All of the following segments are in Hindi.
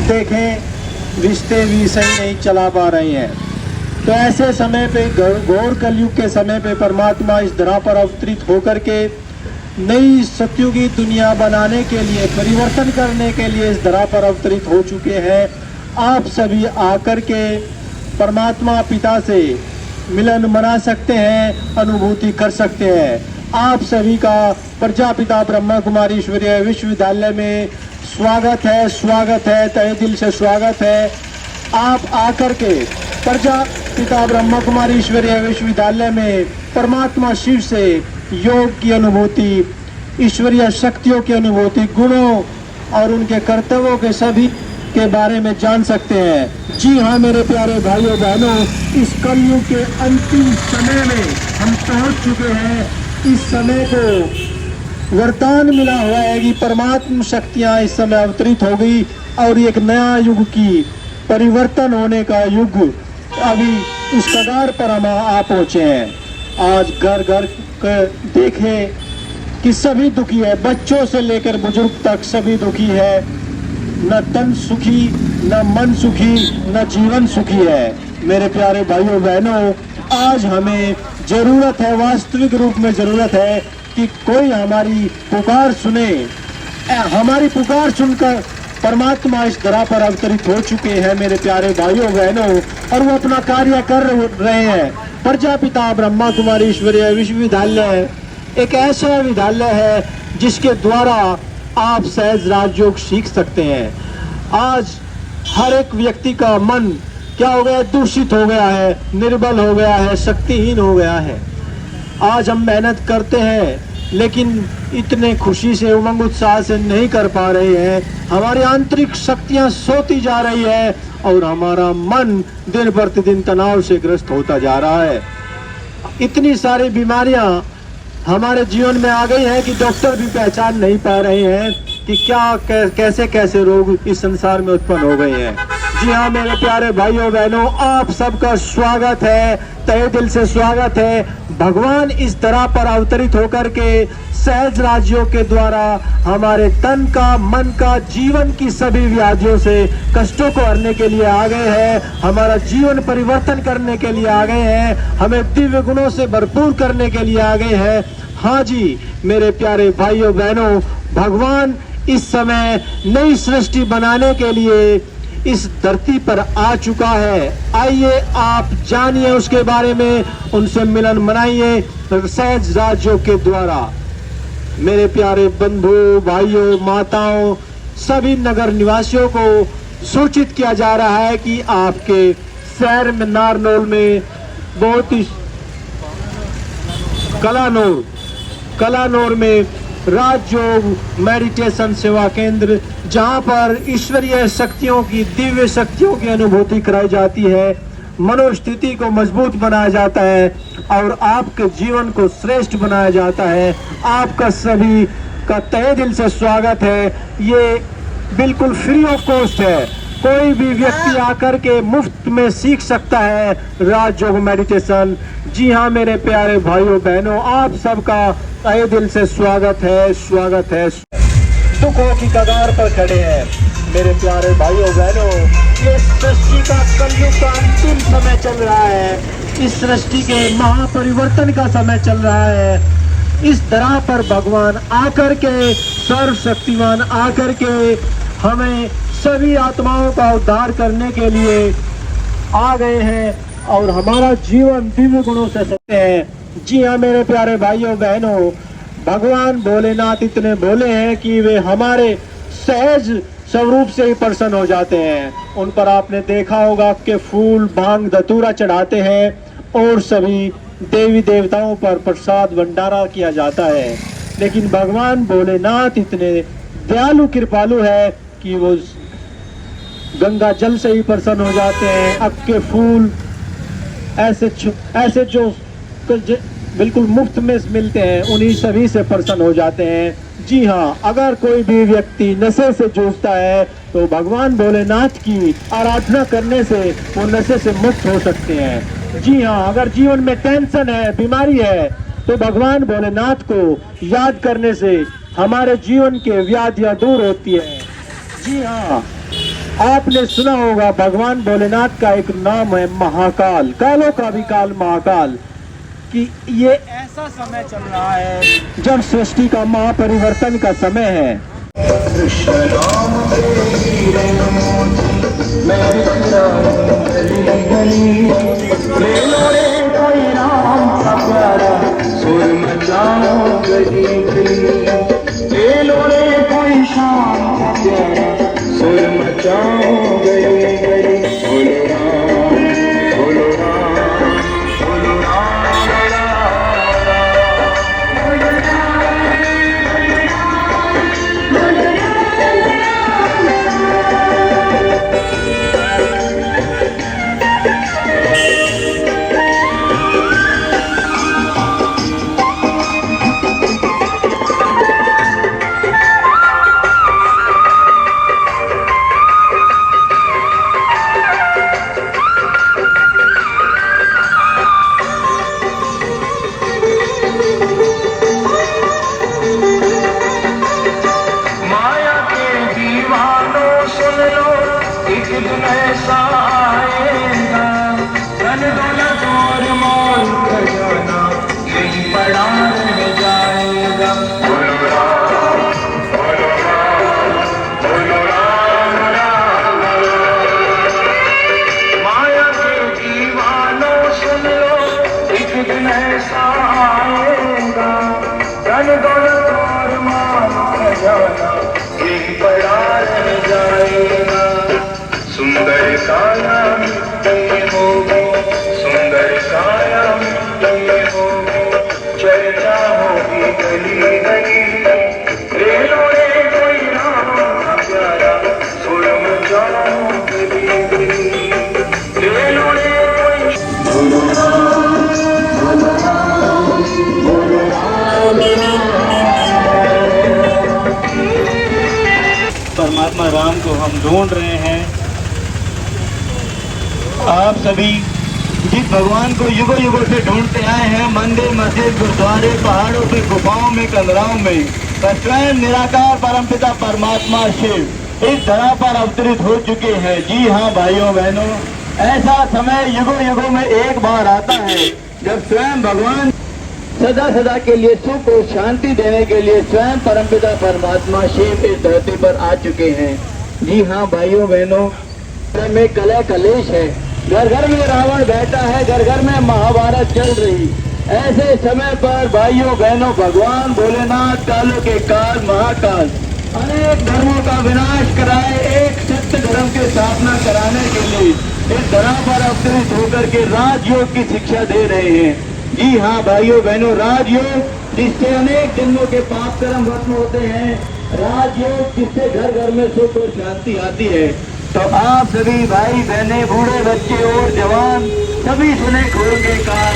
देखें रिश्ते भी सही नहीं चला पा रहे हैं, तो ऐसे समय पे घोर कलयुग के समय पे परमात्मा इस धरा पर अवतरित होकर के नई सत्युगी दुनिया बनाने के लिए, परिवर्तन करने के लिए इस धरा पर अवतरित हो चुके हैं। आप सभी आकर के परमात्मा पिता से मिलन मना सकते हैं, अनुभूति कर सकते हैं। आप सभी का प्रजापिता ब्रह्मा कुमारी ईश्वरीय विश्वविद्यालय में स्वागत है, तहे दिल से स्वागत है। आप आकर के प्रजापिता ब्रह्मा कुमारी ईश्वरीय विश्वविद्यालय में परमात्मा शिव से योग की अनुभूति, ईश्वरीय शक्तियों की अनुभूति, गुणों और उनके कर्तव्यों के सभी के बारे में जान सकते हैं। जी हाँ मेरे प्यारे भाइयों बहनों, इस कलयुग के अंतिम समय में हम पहुंच चुके हैं। इस समय को वरदान मिला हुआ है कि परमात्मा शक्तियां इस समय अवतरित हो गई और एक नया युग की परिवर्तन होने का युग अभी उस कगार पर हम आ पहुंचे हैं। आज घर घर देखें कि सभी दुखी है, बच्चों से लेकर बुजुर्ग तक सभी दुखी है। न तन सुखी, न मन सुखी, न जीवन सुखी है। मेरे प्यारे भाइयों बहनों, आज हमें जरूरत है, वास्तविक रूप में जरूरत है कि कोई हमारी पुकार सुने। हमारी पुकार सुनकर परमात्मा इस धरा पर अवतरित हो चुके हैं मेरे प्यारे भाइयों बहनों, और वो अपना कार्य कर रहे हैं। प्रजापिता ब्रह्मा कुमारी ईश्वरीय विश्वविद्यालय एक ऐसा विद्यालय है जिसके द्वारा आप सहज राजयोग सीख सकते हैं। आज हर एक व्यक्ति का मन क्या हो गया, दूषित हो गया है, निर्बल हो गया है, शक्तिहीन हो गया है। आज हम मेहनत करते हैं लेकिन इतने खुशी से, उमंग उत्साह से नहीं कर पा रहे हैं। हमारी आंतरिक शक्तियां सोती जा रही है और हमारा मन दिन प्रतिदिन तनाव से ग्रस्त होता जा रहा है। इतनी सारी बीमारियां हमारे जीवन में आ गई हैं कि डॉक्टर भी पहचान नहीं पा रहे हैं कि कैसे कैसे रोग इस संसार में उत्पन्न हो गए हैं। जी हाँ मेरे प्यारे भाइयों बहनों, आप सबका स्वागत है, तहे दिल से स्वागत है। भगवान इस तरह पर अवतरित होकर के सहज राजयोग के द्वारा हमारे तन का, मन का, जीवन की सभी व्याधियों से, कष्टों को हरने के लिए आ गए हैं। हमारा जीवन परिवर्तन करने के लिए आ गए हैं, हमें दिव्य गुणों से भरपूर करने के लिए आ गए हैं। हाँ जी मेरे प्यारे भाइयों बहनों, भगवान इस समय नई सृष्टि बनाने के लिए इस धरती पर आ चुका है। आइए आप जानिए उसके बारे में, उनसे मिलन मनाइए सहज राजयोग के द्वारा। मेरे प्यारे बंधु भाइयों, माताओं, सभी नगर निवासियों को सूचित किया जा रहा है कि आपके शहर में नारनौल में बहुत ही कलानौर में राजयोग मेडिटेशन सेवा केंद्र, जहां पर ईश्वरीय शक्तियों की, दिव्य शक्तियों की अनुभूति कराई जाती है, मनोस्थिति को मजबूत बनाया जाता है और आपके जीवन को श्रेष्ठ बनाया जाता है। आपका सभी का तहे दिल से स्वागत है। ये बिल्कुल फ्री ऑफ कॉस्ट है, कोई भी व्यक्ति आकर के मुफ्त में सीख सकता है राजयोग मेडिटेशन। जी हाँ मेरे प्यारे भाइयों बहनों, आप सबका तहे दिल से स्वागत है, स्वागत है। दुखों की कगार पर खड़े हैं मेरे प्यारे भाइयों बहनों, ये सृष्टि का कलयुग का अंतिम समय चल रहा है। इस सृष्टि के महापरिवर्तन का समय चल रहा है। इस तरह पर भगवान आकर के, सर्वशक्तिमान आकर के हमें सभी आत्माओं का उद्धार करने के लिए आ गए हैं और हमारा जीवन दिव्य गुणों से सत्य है। जी हाँ मेरे प्यारे भाइयों बहनों, भगवान भोलेनाथ इतने भोले हैं कि वे हमारे सहज स्वरूप से ही प्रसन्न हो जाते हैं। उन पर आपने देखा होगा कि फूल, भांग, धतूरा चढ़ाते हैं और सभी देवी देवताओं पर प्रसाद भंडारा किया जाता है। लेकिन भगवान भोलेनाथ इतने दयालु कृपालु है कि वो गंगा जल से ही प्रसन्न हो जाते हैं। अब के फूल ऐसे जो बिल्कुल मुफ्त में मिलते हैं, उन्हीं सभी से प्रसन्न हो जाते हैं। जी हाँ, अगर कोई भी व्यक्ति नशे से जूझता है तो भगवान भोलेनाथ की आराधना करने से वो नशे से मुक्त हो सकते हैं। जी हाँ, अगर जीवन में टेंशन है, बीमारी है, तो भगवान भोलेनाथ को याद करने से हमारे जीवन के व्याधियां दूर होती है। जी हाँ, आपने सुना होगा भगवान भोलेनाथ का एक नाम है महाकाल, कालों का भी काल महाकाल, कि ये ऐसा समय चल रहा है जब सृष्टि का महापरिवर्तन का समय है। कृष्ण नाम ले लो रे कोई राम का प्यारा, सुर मचाओ गली गली, ले लो रे कोई शाम का प्यारा, सुर मचाओ गली गली। बोलो राम, बोलो राम, बोलो राम, बोलो सुंदर काया मिट्टी होगी, सुंदर काया मिट्टी होगी, चर्चा होगी गली गली, ले लो रे कोई राम का प्यारा, सुर मचाओ गली गली, ले लो रे कोई। बोलो राम, बोलो राम, बोलो राम, परमात्मा राम को हम ढूंढ रहे हैं। आप सभी जिस भगवान को युगों युगों से ढूंढते आए हैं, मंदिर, मस्जिद, गुरुद्वारे, पहाड़ों पे, गुफाओं में, कंदराओं में, पर स्वयं निराकार परमपिता परमात्मा शिव इस धरा पर अवतरित हो चुके हैं। जी हाँ भाइयों बहनों, ऐसा समय युगों युगों में एक बार आता है जब स्वयं भगवान सदा सदा के लिए सुख और शांति देने के लिए स्वयं परमपिता परमात्मा शिव इस धरती पर आ चुके हैं। जी हाँ भाइयों बहनों, में कलह कलेश है, घर घर में रावण बैठा है, घर घर में महाभारत चल रही। ऐसे समय पर भाइयों बहनों, भगवान भोलेनाथ कालों के काल महाकाल अनेक धर्मों का विनाश कराए, एक सत्य धर्म की स्थापना कराने के लिए इस धरा पर अवतरित होकर के राजयोग की शिक्षा दे रहे हैं। जी हाँ भाइयों बहनों, राजयोग जिससे अनेक जन्मों के पाप कर्म खत्म होते हैं, राजयोग जिससे घर घर में सुख और शांति आती है। तो आप सभी भाई बहने, बूढ़े बच्चे और जवान सभी सुने खोल के कान,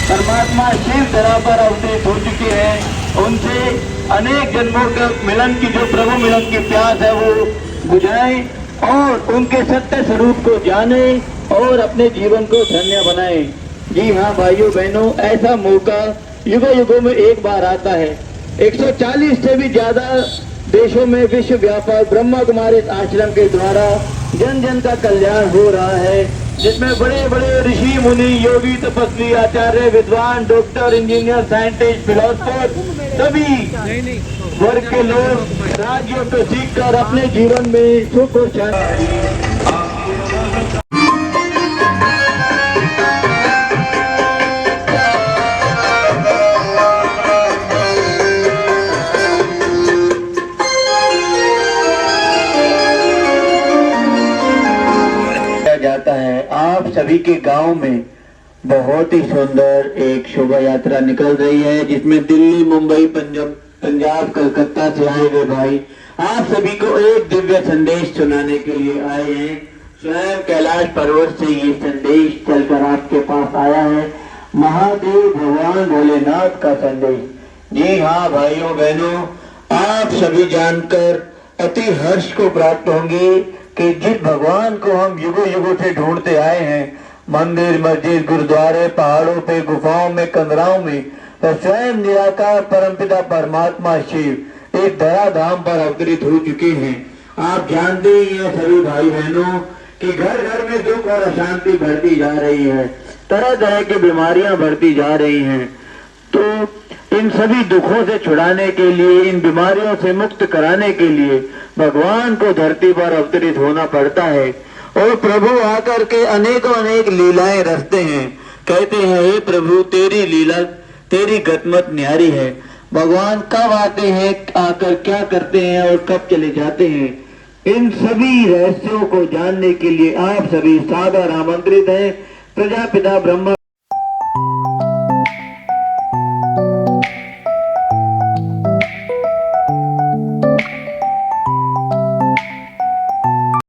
परमात्मा शिव धरा पर अवतरित हो चुके हैं। उनसे अनेक जन्मों का मिलन की, जो प्रभु मिलन की प्यास है, वो बुझाएं और उनके सत्य स्वरूप को जाने और अपने जीवन को धन्य बनाएं। जी हाँ भाइयों बहनों, ऐसा मौका युगों युगों में एक बार आता है। 140 से भी ज्यादा देशों में विश्व व्यापक ब्रह्मा कुमारी आश्रम के द्वारा जन जन का कल्याण हो रहा है, जिसमें बड़े बड़े ऋषि मुनि, योगी, तपस्वी, आचार्य, विद्वान, डॉक्टर, इंजीनियर, साइंटिस्ट, फिलोसफर, सभी वर्ग के लोग राजयोग को सीख कर अपने जीवन में सुख और शांति। नजदीक के गांव में बहुत ही सुंदर एक शोभा यात्रा निकल रही है, जिसमें दिल्ली, मुंबई, पंजाब, कलकत्ता से आए हुए भाई आप सभी को एक दिव्य संदेश सुनाने के लिए आए हैं। स्वयं कैलाश पर्वत से ये संदेश चलकर आपके पास आया है, महादेव भगवान भोलेनाथ का संदेश। जी हाँ भाइयों बहनों, आप सभी जानकर अति हर्ष को प्राप्त होंगे कि जिस भगवान को हम युगों युगों से ढूंढते आए हैं, मंदिर, मस्जिद, गुरुद्वारे, पहाड़ों पे, गुफाओं में, कंदराओं में, तो स्वयं निराकार परमपिता परमात्मा शिव एक धराधाम पर अवतरित हो चुके हैं। आप जानते ही हैं सभी भाई बहनों कि घर घर में दुख और अशांति बढ़ती जा रही है, तरह तरह की बीमारियां बढ़ती जा रही हैं। तो इन सभी दुखों से छुड़ाने के लिए, इन बीमारियों से मुक्त कराने के लिए भगवान को धरती पर अवतरित होना पड़ता है। और प्रभु आकर के अनेकों अनेक लीलाएं रचते हैं, कहते हैं हे प्रभु तेरी लीला, तेरी गतमत न्यारी है। भगवान कब आते हैं, आकर क्या करते हैं और कब चले जाते हैं, इन सभी रहस्यों को जानने के लिए आप सभी सादर आमंत्रित हैं। प्रजापिता ब्रह्मा